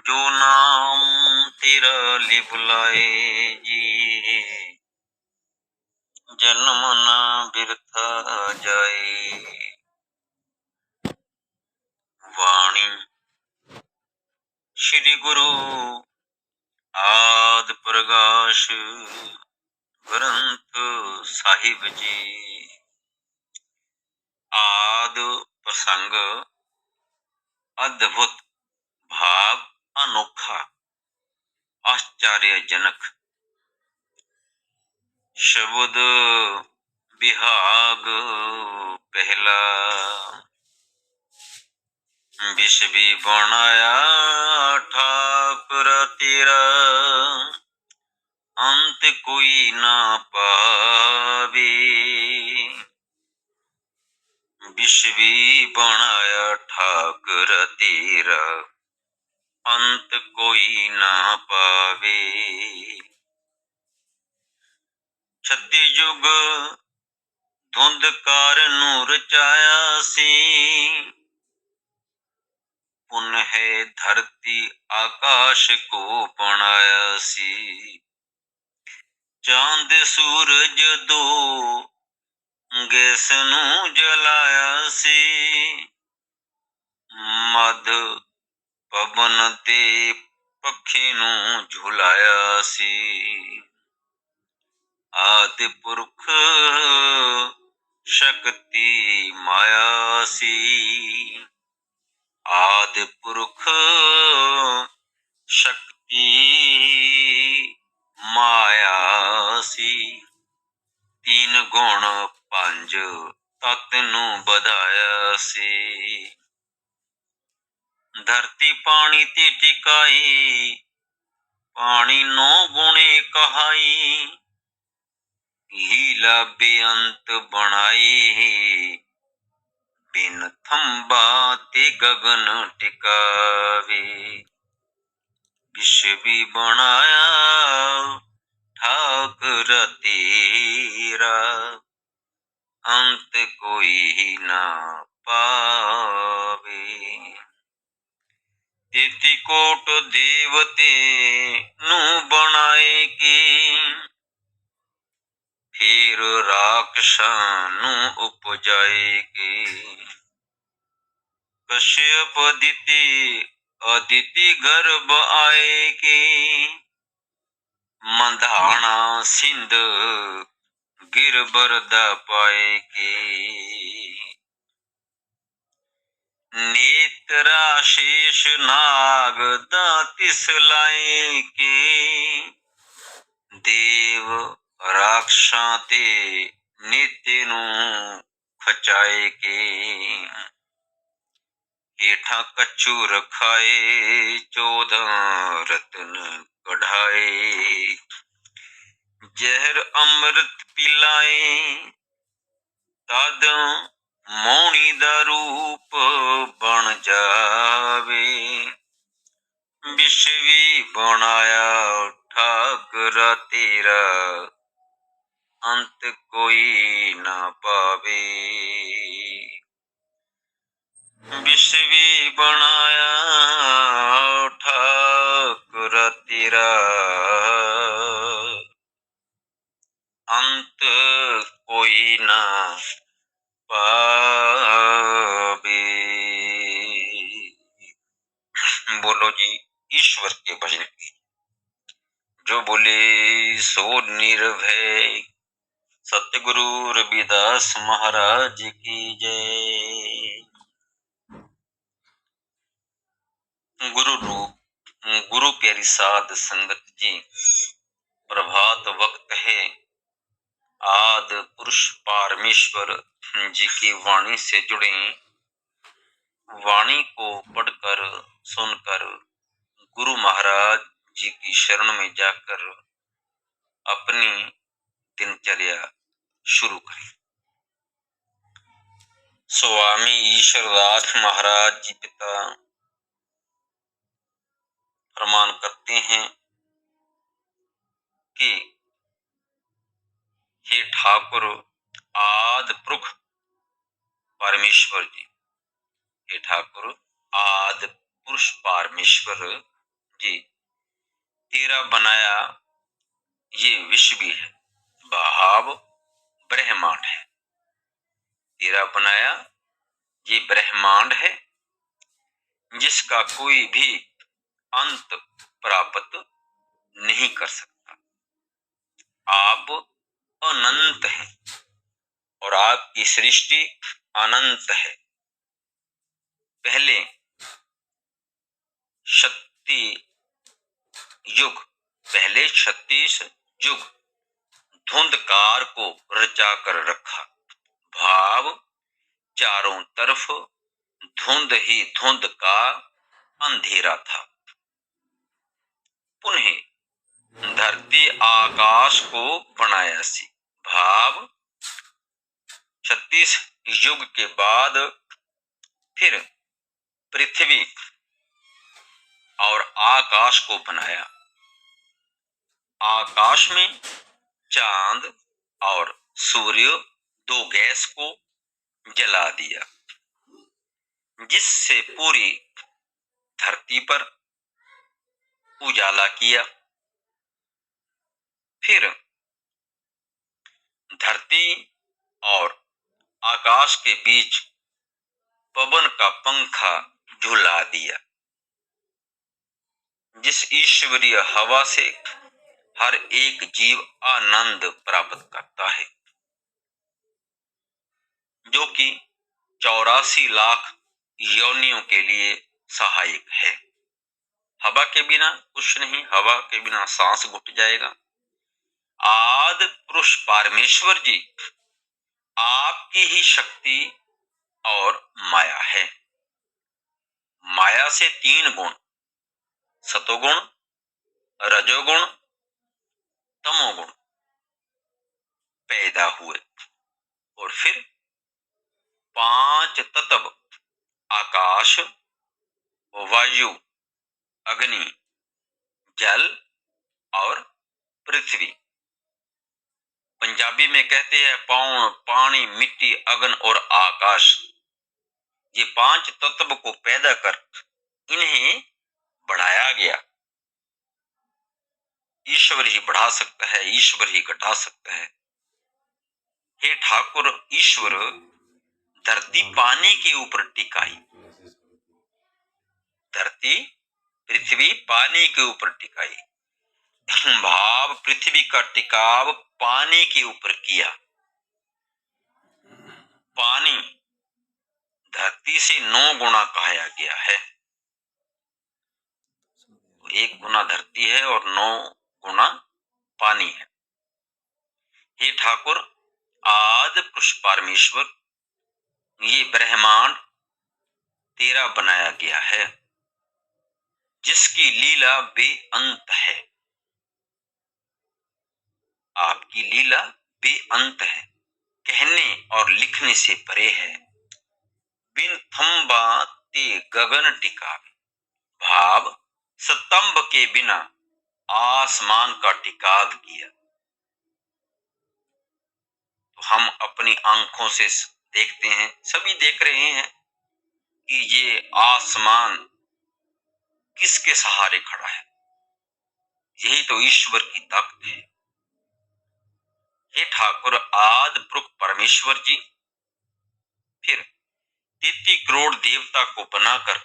जो नाम तेरा लिव लाए जी, जन्म न बिरथा जाए। वाणी श्री गुरु आद प्रकाश ग्रंथ साहिब जी। आद प्रसंग अद्भुत, भाव अनोखा, आश्चर्यजनक। शब्द बिहाग पहला, विष भी बनाया ठाकुर तेरा, अंत कोई ना पावे। विष भी बनाया ठाकुर तेरा, अंत कोई ना पावे। छत्ती युग धुंधकार नूर रचाया सी, पुनः धरती आकाश को बनाया सी। चांद सूरज दो गैस नू जलाया सी, मध पवन ते पक्षी नू झुलाया सी। आदि पुरख शक्ति माया सी, आदि पुरख शक्ति माया सी। तीन गुण पंज तत नू बधाया सी, धरती पानी ते टिकाई, पानी नौ गुणे कहाई। लीला बेअंत बनाई, बिन थंबा ते गगन टिकावे। विष भी बनाया ठाकुर तेरा, अंत कोई ना पावे। तेती कोट देवते नू बनाए के, फिर राक्षसां नू उपजाएगे। कश्यप अदिति गर्भ आएगे, मंधाना सिंध गिरबरदा पाएगे। नेत्रा शेष नाग दातिस लाएगे, देव राक्षसां ते नित्य नू खचाएगे। हेठा कच्चू रखाए, 14 रतन कढ़ाए। जहर अमृत पिलाए, तद मौनी दा रूप बन जावे। विष भी बनाया ठाकुर तेरा, अंत कोई ना पावे। विष भी बनाया ठाकुर तेरा, अंत कोई ना पावे। बोलो जी ईश्वर के भजन की, जो बोले सो निर्भय। सतगुरु रविदास महाराज की जय। गुरु रूप, गुरु प्यारी साध संगत जी, प्रभात वक्त है। आद पुरुष परमेश्वर जी की वाणी से जुड़े, वाणी को पढ़कर सुनकर गुरु महाराज जी की शरण में जाकर अपनी दिनचर्या शुरू करें। स्वामी ईश्वरदास महाराज जी पिता फरमान करते हैं कि हे ठाकुर आदि पुरुष परमेश्वर जी, हे ठाकुर आदि पुरुष परमेश्वर जी, तेरा बनाया ये विश्व भी है, भाव ब्रह्मांड है। तेरा बनाया ये ब्रह्मांड है, जिसका कोई भी अंत प्राप्त नहीं कर सकता। आप अनंत हैं और आपकी सृष्टि अनंत है। पहले शक्ति युग, पहले 36 युग धुंधकार को रचा कर रखा। भाव चारों तरफ धुंध ही धुंध का अंधेरा था। पुनः धरती आकाश को बनाया सी। भाव 36 युग के बाद फिर पृथ्वी और आकाश को बनाया। आकाश में चांद और सूर्य दो गैस को जला दिया, जिससे पूरी धरती पर उजाला किया। फिर धरती और आकाश के बीच पवन का पंखा झुला दिया, जिस ईश्वरीय हवा से हर एक जीव आनंद प्राप्त करता है, जो कि 84 लाख योनियों के लिए सहायक है। हवा के बिना कुछ नहीं, हवा के बिना सांस घुट जाएगा। आदि पुरुष परमेश्वर जी आपकी ही शक्ति और माया है। माया से 3 गुण, सतोगुण, रजोगुण, तमोगुण पैदा हुए और फिर 5 तत्व आकाश, वायु, अग्नि, जल और पृथ्वी। पंजाबी में कहते हैं पौन, पानी, मिट्टी, अग्नि और आकाश। ये 5 तत्व को पैदा कर इन्हें बढ़ाया गया। ईश्वर ही बढ़ा सकता है, ईश्वर ही घटा सकता है। हे ठाकुर ईश्वर, धरती पानी के ऊपर टिकाई। धरती पृथ्वी पानी के ऊपर टिकाई। भाव पृथ्वी का टिकाव पानी के ऊपर किया। पानी धरती से 9 गुना कहा गया है। 1 गुना धरती है और 9 गुना पानी है। हे ठाकुर आदि पुरुष परमेश्वर, ये ब्रह्मांड तेरा बनाया गया है, जिसकी लीला बेअंत है। आपकी लीला बेअंत है, कहने और लिखने से परे है। बिन थंबा ते गगन टिकावे। भाव स्तंभ के बिना आसमान का टिकाव किया। तो हम अपनी आंखों से देखते हैं, सभी देख रहे हैं कि ये आसमान किसके सहारे खड़ा है। यही तो ईश्वर की ताकत है। हे ठाकुर आदि पुरुष परमेश्वर जी, फिर 33 करोड़ देवता को बनाकर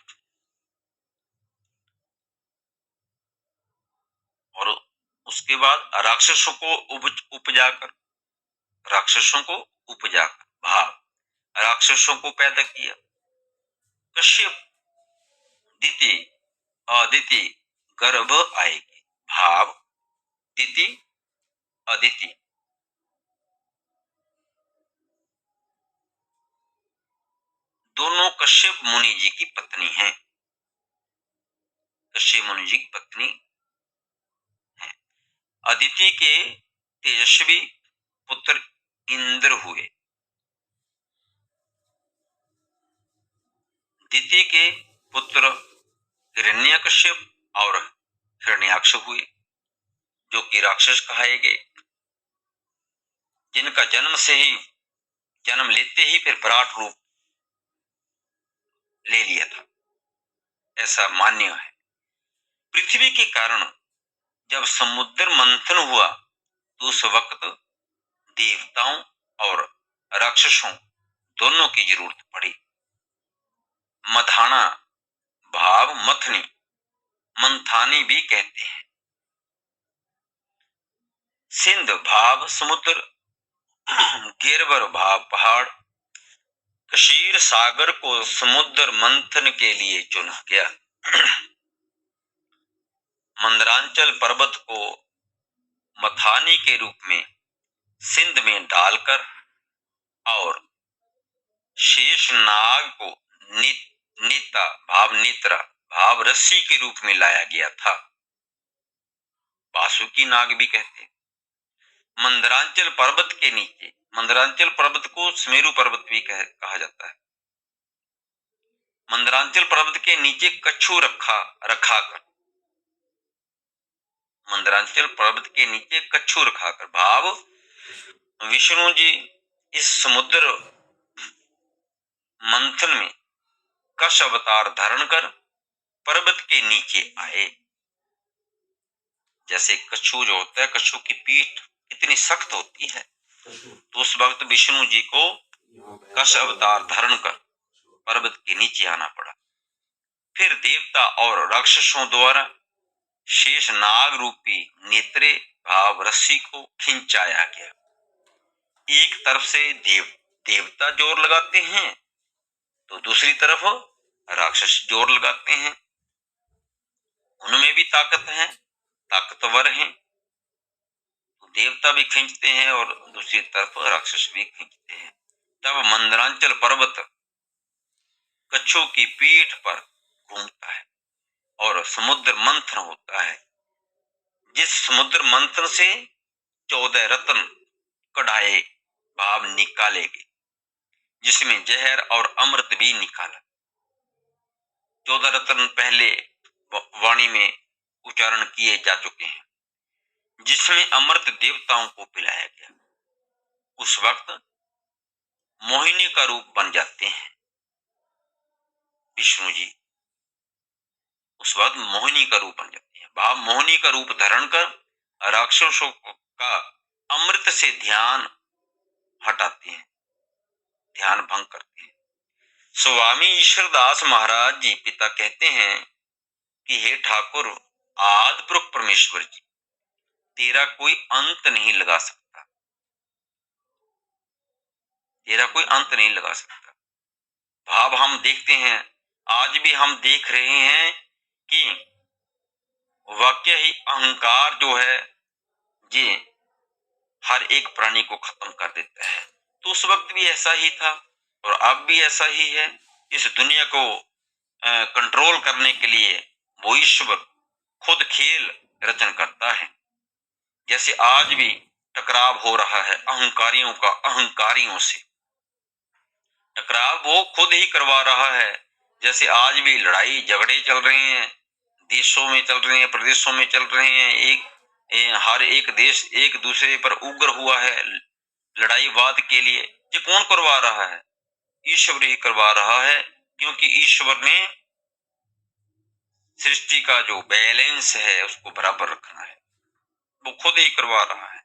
और उसके बाद राक्षसों को उपजाकर भाव राक्षसों को पैदा किया। कश्यप, दिति, अदिति गर्भ आएगी। भाव दिति, अदिति दोनों कश्यप मुनि जी की पत्नी हैं। कश्यप मुनि जी की पत्नी है। अदिति के तेजस्वी पुत्र इंद्र हुए। दिति के पुत्र हिरण्यकश्यप और हिरण्याक्ष हुए, जो कि राक्षस कहाए गए, जिनका जन्म लेते ही फिर विराट रूप ले लिया था, ऐसा मान्य है। पृथ्वी के कारण जब समुद्र मंथन हुआ तो उस वक्त देवताओं और राक्षसों दोनों की जरूरत पड़ी। मधाना भाव मथनी, मंथानी भी कहते हैं। सिंध भाव समुद्र, गिरवर भाव पहाड़। कशीर सागर को समुद्र मंथन के लिए चुना गया। मंदरांचल पर्वत को मथानी के रूप में सिंध में डालकर और शेषनाग को नीता भाव नेत्रा भाव रस्सी के रूप में लाया गया था। बासुकी नाग भी कहते हैं। मंदरांचल पर्वत के नीचे, मंदरांचल पर्वत को सुमेरु पर्वत भी कहा जाता है। मंदरांचल पर्वत के नीचे कच्छू रखा कर, मंदरांचल पर्वत के नीचे कच्छू रखाकर भाव विष्णु जी इस समुद्र मंथन में कश अवतार धारण कर पर्वत के नीचे आए। जैसे कच्छू जो होता है, कच्छू की पीठ इतनी सख्त होती है, तो उस वक्त विष्णु जी को कश अवतार धारण कर पर्वत के नीचे आना पड़ा। फिर देवता और राक्षसों द्वारा शेष नाग रूपी नेत्रे भाव रस्सी को खिंचाया गया। एक तरफ से देवता जोर लगाते हैं तो दूसरी तरफ राक्षस जोर लगाते हैं। उनमें भी ताकत है, ताकतवर हैं, तो देवता भी खींचते हैं और दूसरी तरफ राक्षस भी खींचते हैं। तब मंदरांचल पर्वत कच्छू की पीठ पर घूमता है और समुद्र मंथन होता है। जिस समुद्र मंथन से 14 रत्न कढ़ाए भाव निकाले गए, जिसमें जहर और अमृत भी निकाला। 14 रत्न पहले वाणी में उच्चारण किए जा चुके हैं, जिसमें अमृत देवताओं को पिलाया गया। उस वक्त मोहिनी का रूप बन जाते हैं विष्णु जी, उस वक्त मोहिनी का रूप बन जाते हैं। भाव मोहिनी का रूप धारण कर राक्षसों का अमृत से ध्यान हटाते हैं, ध्यान भंग करते हैं। स्वामी ईश्वरदास महाराज जी पिता कहते हैं कि हे ठाकुर आदि पुरुष परमेश्वर जी, तेरा कोई अंत नहीं लगा सकता, तेरा कोई अंत नहीं लगा सकता। भाव हम देखते हैं, आज भी हम देख रहे हैं कि वाक्य ही अहंकार जो है ये हर एक प्राणी को खत्म कर देता है। तो उस वक्त भी ऐसा ही था और अब भी ऐसा ही है। इस दुनिया को कंट्रोल करने के लिए वो ईश्वर खुद खेल रचन करता है। जैसे आज भी टकराव हो रहा है अहंकारियों का अहंकारियों से, टकराव वो खुद ही करवा रहा है। जैसे आज भी लड़ाई झगड़े चल रहे हैं, देशों में चल रहे हैं, प्रदेशों में चल रहे हैं। हर एक देश एक दूसरे पर उग्र हुआ है लड़ाईवाद के लिए। ये कौन करवा रहा है? ईश्वर ही करवा रहा है, क्योंकि ईश्वर ने सृष्टि का जो बैलेंस है उसको बराबर रखना है, वो खुद ही करवा रहा है।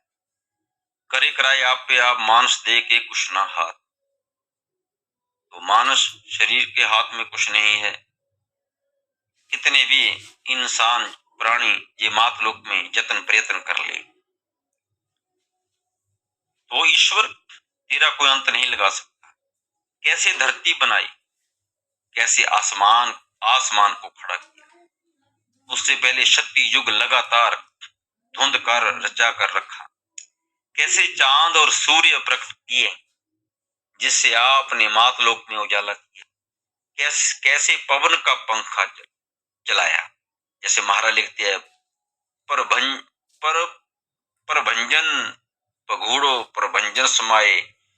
करे कराए आप पे आप, मानस दे के कुछ ना हाथ। तो मानस शरीर के हाथ में कुछ नहीं है। कितने भी इंसान प्राणी ये मातलोक में जतन प्रयत्न कर ले, तो ईश्वर तेरा कोई अंत नहीं लगा सकता। कैसे धरती बनाई, कैसे आसमान को खड़ा किया, उससे पहले 36 युग लगातार धुंध कर रचा कर रखा। कैसे चांद और सूर्य प्रकट किए जिससे आपने मातलोक में उजाला किया। कैसे पवन का पंखा चलाया, जैसे महाराज लिखते हैं परभंजन पगूड़ो प्रभंजन समाये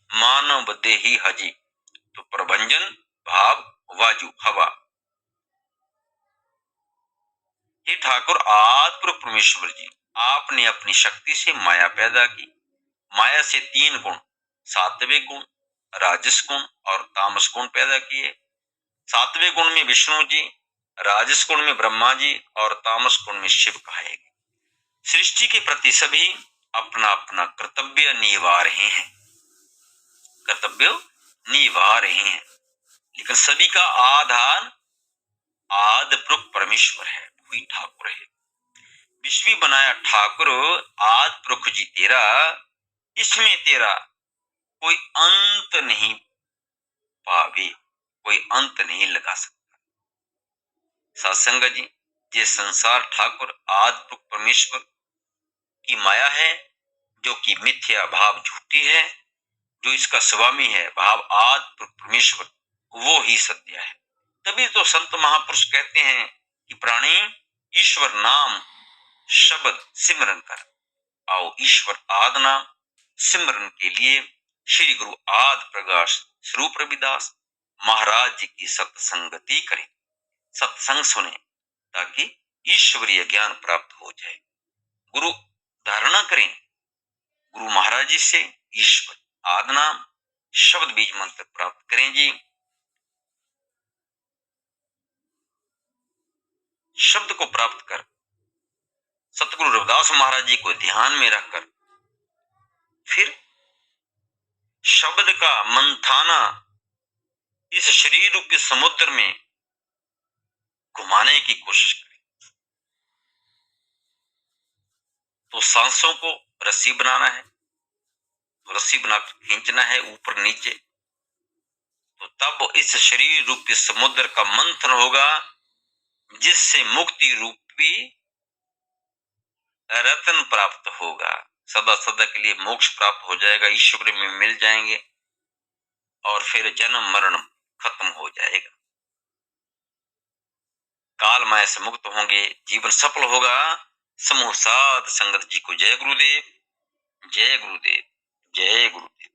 मानव देही हजी। तो प्रभंजन भाव वायु हवा। हे ठाकुर आदि परमेश्वर जी, आपने अपनी शक्ति से माया पैदा की। माया से 3 गुण, सात्विक गुण, राजस गुण और तामस गुण पैदा किए। सात्विक गुण में विष्णु जी, राजस गुण में ब्रह्मा जी और तामस गुण में शिव कहे गए। सृष्टि के प्रति सभी अपना अपना कर्तव्य निभा रहे हैं, कर्तव्य निभा रहे हैं, लेकिन सभी का आधार आदि पुरुष परमेश्वर है, वही ठाकुर है। विश्व बनाया ठाकुर आदि पुरुष जी तेरा, इसमें तेरा कोई अंत नहीं पावे, कोई अंत नहीं लगा सकता। सत्संग जी, ये संसार ठाकुर आदि पुरुष परमेश्वर की माया है, जो कि मिथ्या भाव झूठी है। जो इसका स्वामी है भाव आदि पुरुष परमेश्वर, वो ही सत्य है। तभी तो संत महापुरुष कहते हैं कि प्राणी ईश्वर नाम शब्द सिमरन कर, आओ ईश्वर आदि नाम सिमरन के लिए श्री गुरु आदि प्रकाश स्वरूप रविदास महाराज जी की सत्संगति करें, सत्संग सुने, ताकि ईश्वरीय ज्ञान प्राप्त हो जाए। गुरु धारणा करें, गुरु महाराज जी से ईश्वर आदि नाम शब्द बीज मंत्र प्राप्त करें जी। शब्द को प्राप्त कर सतगुरु रविदास महाराज जी को ध्यान में रखकर फिर शब्द का मंथाना इस शरीर रूपी समुद्र में घुमाने की कोशिश करें। तो सांसों को रस्सी बनाना है, तो रस्सी बनाकर खींचना है ऊपर नीचे, तो तब इस शरीर रूपी समुद्र का मंथन होगा, जिससे मुक्ति रूपी रत्न प्राप्त होगा। सदा सदा के लिए मोक्ष प्राप्त हो जाएगा, ईश्वर में मिल जाएंगे और फिर जन्म मरण खत्म हो जाएगा, काल माया से मुक्त होंगे, जीवन सफल होगा। समूह साध संगत जी को जय गुरुदेव, जय गुरुदेव, जय गुरुदेव।